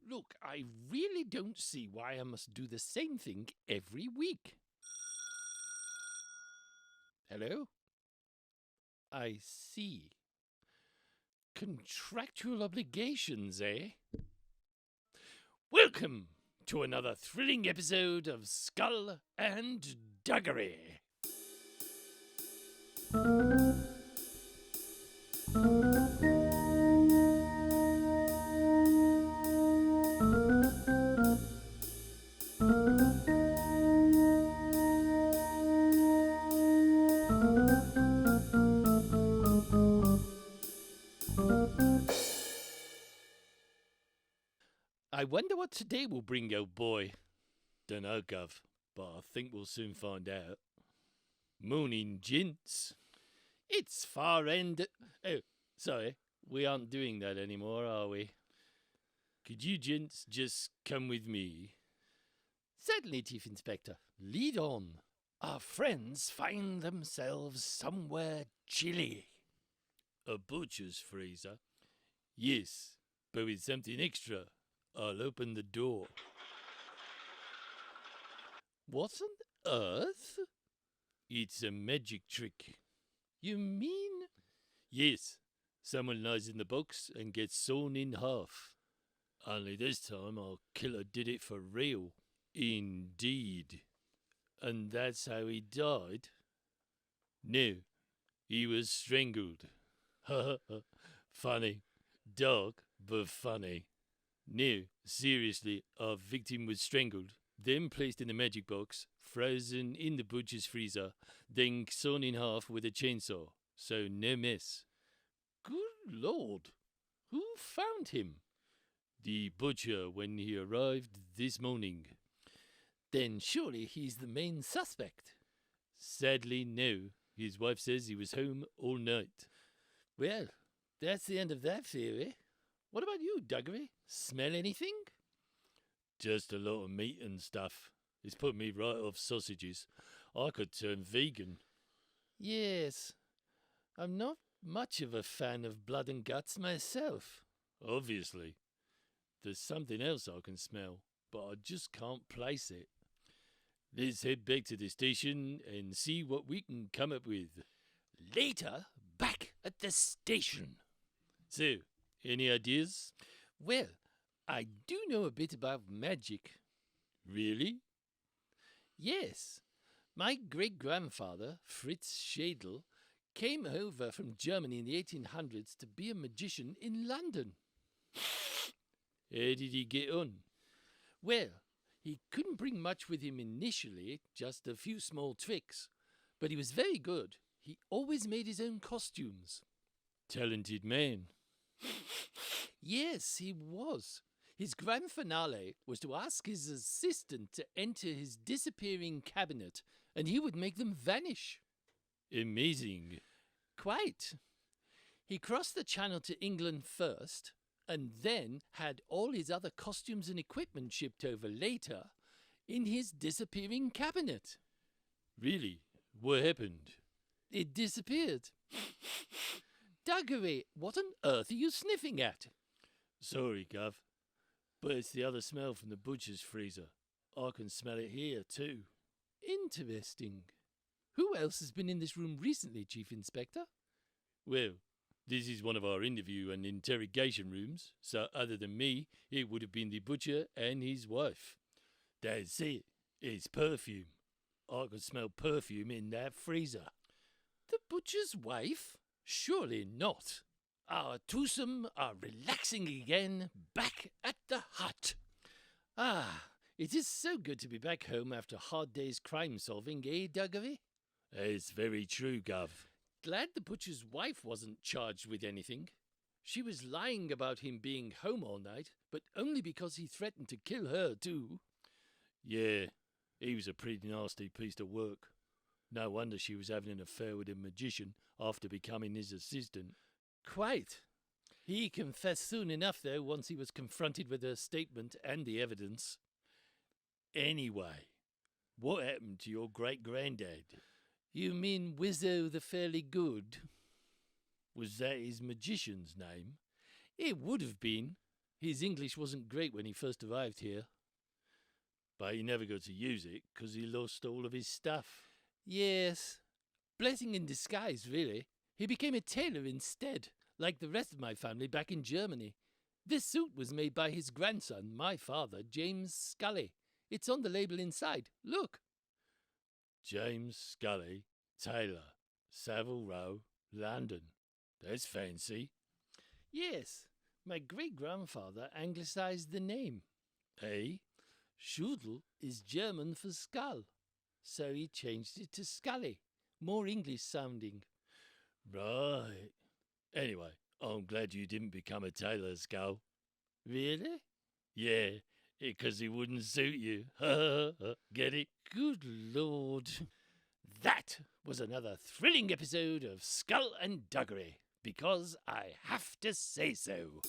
Look, I really don't see why I must do the same thing every week. Hello? I see. Contractual obligations, eh? Welcome to another thrilling episode of Skull and Duggery. I wonder what today will bring, old boy. Dunno, Gov, but I think we'll soon find out. Morning, gents. It's far end. Oh, sorry, we aren't doing that anymore, are we? Could you gents just come with me? Certainly, Chief Inspector. Lead on. Our friends find themselves somewhere chilly. A butcher's freezer? Yes, but with something extra. I'll open the door. What on earth? It's a magic trick. You mean? Yes. Someone lies in the box and gets sawn in half. Only this time our killer did it for real. Indeed. And that's how he died? No, he was strangled. Ha ha. Funny. Dark, but funny. No, seriously, our victim was strangled, then placed in a magic box, frozen in the butcher's freezer, then sawn in half with a chainsaw. So no mess. Good Lord! Who found him? The butcher when he arrived this morning. Then surely he's the main suspect. Sadly, no. His wife says he was home all night. Well, that's the end of that theory. What about you, Duggery? Smell anything? Just a lot of meat and stuff. It's put me right off sausages. I could turn vegan. Yes. I'm not much of a fan of blood and guts myself. Obviously. There's something else I can smell, but I just can't place it. Let's head back to the station and see what we can come up with. Later, back at the station. So, any ideas? Well, I do know a bit about magic. Really? Yes. My great-grandfather, Fritz Schädel, came over from Germany in the 1800s to be a magician in London. How did he get on? Well, he couldn't bring much with him initially, just a few small tricks. But he was very good. He always made his own costumes. Talented man. Yes, he was. His grand finale was to ask his assistant to enter his disappearing cabinet, and he would make them vanish. Amazing. Quite. He crossed the channel to England first, and then had all his other costumes and equipment shipped over later in his disappearing cabinet. Really? What happened? It disappeared. Duggery, what on earth are you sniffing at? Sorry, Gov, but it's the other smell from the butcher's freezer. I can smell it here, too. Interesting. Who else has been in this room recently, Chief Inspector? Well, this is one of our interview and interrogation rooms, so other than me, it would have been the butcher and his wife. That's it. It's perfume. I could smell perfume in that freezer. The butcher's wife? Surely not. Our twosome are relaxing again, back at the hut. Ah, it is so good to be back home after a hard day's crime-solving, eh, Duggery? It's very true, Gov. Glad the butcher's wife wasn't charged with anything. She was lying about him being home all night, but only because he threatened to kill her, too. Yeah, he was a pretty nasty piece of work. No wonder she was having an affair with a magician after becoming his assistant. Quite. He confessed soon enough, though, once he was confronted with her statement and the evidence. Anyway, what happened to your great-granddad? You mean Wizzo the Fairly Good? Was that his magician's name? It would have been. His English wasn't great when he first arrived here. But he never got to use it because he lost all of his stuff. Yes. Blessing in disguise, really. He became a tailor instead, like the rest of my family back in Germany. This suit was made by his grandson, my father, James Scully. It's on the label inside. Look. James Scully, tailor, Savile Row, London. That's fancy. Yes, my great-grandfather anglicized the name. Eh? Schudel is German for skull, so he changed it to Scully, more English-sounding. Right. Anyway, I'm glad you didn't become a tailor, Skull. Really? Yeah, because it wouldn't suit you. Get it? Good Lord. That was another thrilling episode of Skull and Duggery, because I have to say so.